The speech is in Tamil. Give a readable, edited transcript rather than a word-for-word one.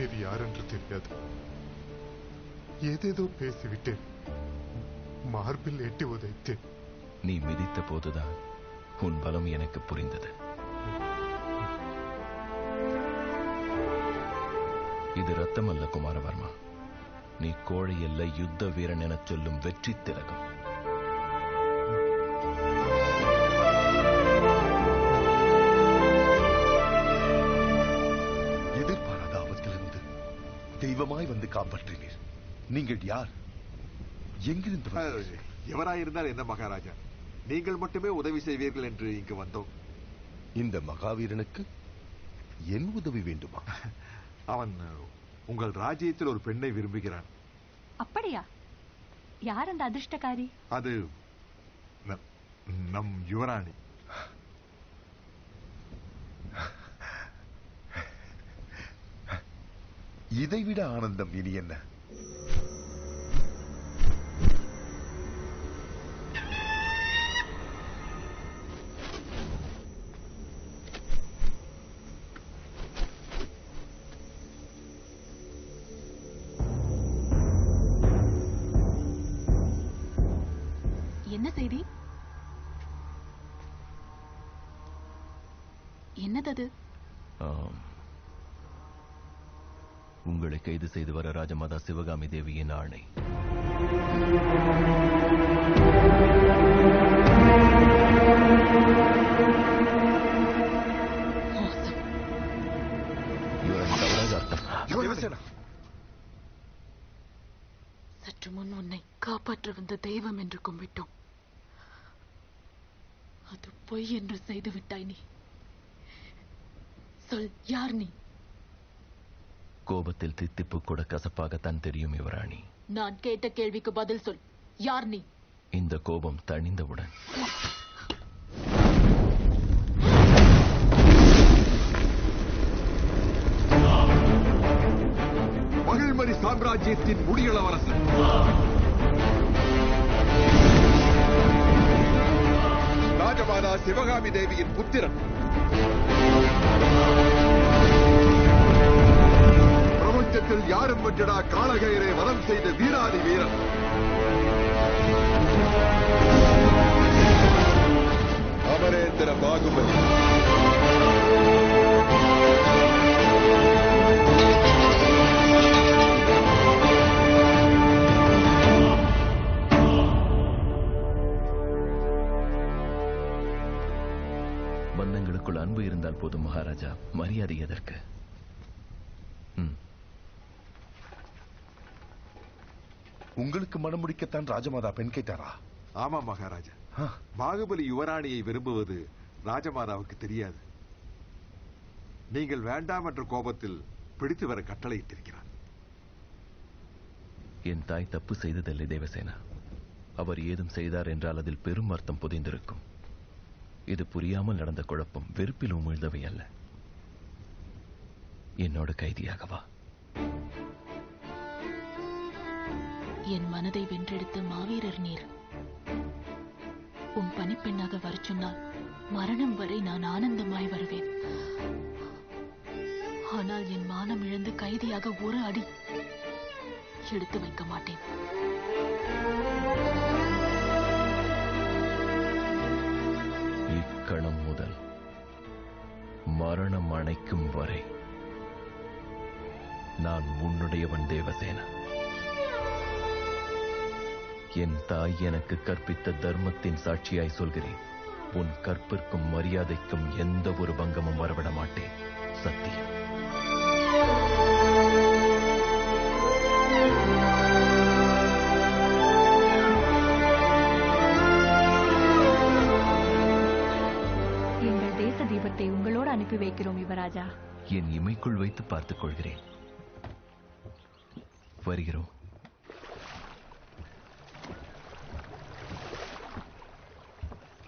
நீர் யார் என்று தெரியாது. ஏதேதோ பேசிவிட்டேன். மார்பில் எட்டி உதைத்தேன். நீ மிதித்த போதுதான் உன் பலம் எனக்கு புரிந்தது. இது ரத்தம் அல்ல குமாரவர்மா. நீ கோழை அல்ல, யுத்த வீரன் எனச் சொல்லும் வெற்றி திலகம். எதிர்பாராத ஆபத்திலிருந்து தெய்வமாய் வந்து காப்பாற்றினீர். நீங்கள் யார்? எங்கிருந்து? எவராயிருந்தால் என்ன மகாராஜா, நீங்கள் மட்டுமே உதவி செய்வீர்கள் என்று இங்கு வந்தோம். இந்த மகாவீரனுக்கு என் உதவி வேண்டுமா? அவன் உங்கள் ராஜ்யத்தில் ஒரு பெண்ணை விரும்புகிறான். அப்படியா? யார் அந்த அதிர்ஷ்டக்காரி? அது நம் யுவராணி. இதைவிட ஆனந்தம் இனி என்ன? என்ன செய்தி? என்னது? உங்களை கைது செய்து வர ராஜமாதா சிவகாமி தேவியின் ஆணை. சற்று முன் உன்னை காப்பாற்ற வந்த தெய்வம் என்று கும்பிட்டோம். அது பொய் என்று செய்து விட்டாய். நீ சொல், யார் நீ? கோபத்தில் தித்திப்பு கூட கசப்பாகத்தான் தெரியும் யுவராணி. நான் கேட்ட கேள்விக்கு பதில் சொல், யார் நீ? இந்த கோபம் தணிந்தவுடன் மகிழ்மணி சாம்ராஜ்யத்தின் முடியளவரசன், ராஜமாதா சிவகாமி தேவியின் புத்திரன், பிரபஞ்சத்தில் யாரும் வென்றடா காளகயரை வதம் செய்த வீராதி வீரன், அமரேந்திர பாகுபலி. பந்தங்களுக்குள் அன்பு இருந்தால் போதும் மகாராஜா, மரியாதை எதற்கு? உங்களுக்கு மனம் முடிக்கத்தான் ராஜமாதா பெண் கேட்டாரா? ஆமா மகாராஜா. பாகுபலி யுவராணியை விரும்புவது ராஜமாதாவுக்கு தெரியாது. நீங்கள் வேண்டாம் என்ற கோபத்தில் பிடித்து வர கட்டளையிட்டிருக்கிறார். என் தாய் தப்பு செய்ததில்லை தேவசேனா. அவர் ஏதும் செய்தார் என்றால் அதில் பெரும் அர்த்தம் புதைந்திருக்கும். இது புரியாமல் நடந்த குழப்பம், வெறுப்பில் உமிழ்ந்தவை அல்ல. என்னோட கைதியாகவா? என் மனதை வென்றெடுத்த மாவீரர் நீர். உன் பணிப்பெண்ணாக வர சொன்னால் மரணம் வரை நான் ஆனந்தமாய் வருவேன். ஆனால் என் மானம் இழந்து கைதியாக ஒரு அடி எடுத்து வைக்க மாட்டேன். இக்கணம் முதல் மரணம் அணைக்கும் வரை நான் உன்னுடையவன் தேவசேனா. என் தாய் எனக்கு கற்பித்த தர்மத்தின் சாட்சியாய் சொல்கிறேன், உன் கற்பிற்கும் மரியாதைக்கும் எந்த ஒரு பங்கமும் வரவிட மாட்டேன். சத்தியம். எங்கள் தேச தீபத்தை உங்களோடு அனுப்பி வைக்கிறோம் யுவராஜா. என் இமைக்குள் வைத்து பார்த்துக் கொள்கிறேன். வருகிறோம்.